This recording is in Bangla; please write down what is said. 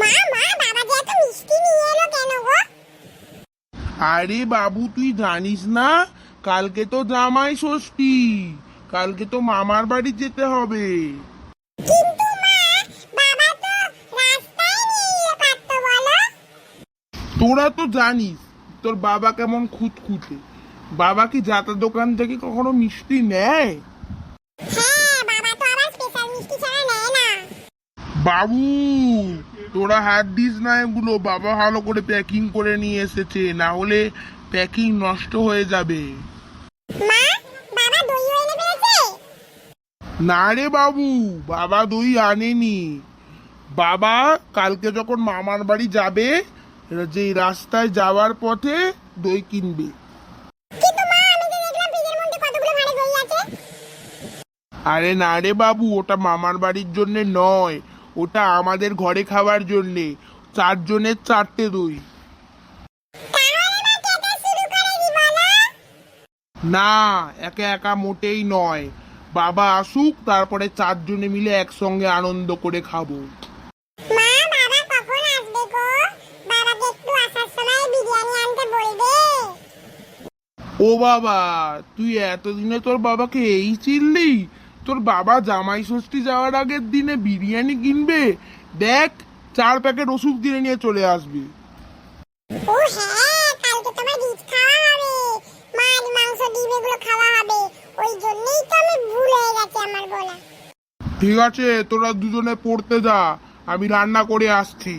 মা মা বাবা যে এত মিষ্টি নিয়ে এলো কেন গো? আরে বাবু, তুই জানিস না কালকে তো জামাই ষষ্ঠী। কালকে তো মামার বাড়ি যেতে হবে। কিন্তু মা বাবা তো রাস্তায় নিয়ে পারতো বলো। তোরা তো জানিস তোর বাবা কেমন খুঁতখুঁতে। বাবা কি যাতা দোকান থেকে কখনো মিষ্টি নেয়? হ্যাঁ, বাবা তো আবার স্পেশাল মিষ্টি ছাড়া নেয় না। বাবু, তোরা হাত দিস না এগুলো। বাবা ভালো করে প্যাকিং করে নিয়ে এসেছে, না হলে প্যাকিং নষ্ট হয়ে যাবে। মা, বাবা দই এনে ফেলেছে? না রে বাবু, বাবা দই আনেনি। বাবা কালকে যখন মামার বাড়ি যাবে, যে রাস্তায় যাওয়ার পথে দই কিনবে। কিন্তু মা, আমি তো দেখলাম ফ্রিজের মধ্যে কতগুলো ভাঁড়ে দই আছে। আরে না রে বাবু, ওটা মামার বাড়ির জন্য নয়, ওটা আমাদের ঘরে খাওয়ার জন্যে। 4 জনের 4টে দই। তাহলে মা কেটে শুরু করে দি বলো। না, একা একা মোটেই নয়। বাবা আসুক, তারপরে 4 জনে মিলে একসঙ্গে আনন্দ করে খাবো। মা, বাবা কখন আসবে গো? বাবাকে একটু আসার সময় বিরিয়ানি আনতে বলবে। ও বাবা, তুই এতদিনে তোর বাবাকে এই চিনলি? তোর বাবা জামাই ষষ্ঠী যাওয়ার আগের দিনে বিরিয়ানি কিনবে। দেখ, 4 প্যাকেট ওষুধ কিনে নিয়ে চলে আসবে। ও হ্যাঁ, কালকে তোমার রিচ খাওয়া হবে, মাছ মাংস ডিম এগুলো খাওয়া হবে। ওই জন্যই তো আমি ভুল হয়ে গেছে আমার বলা। ঠিক আছে, তোরা দুজনে পড়তে যা, আমি রান্না করে আসছি।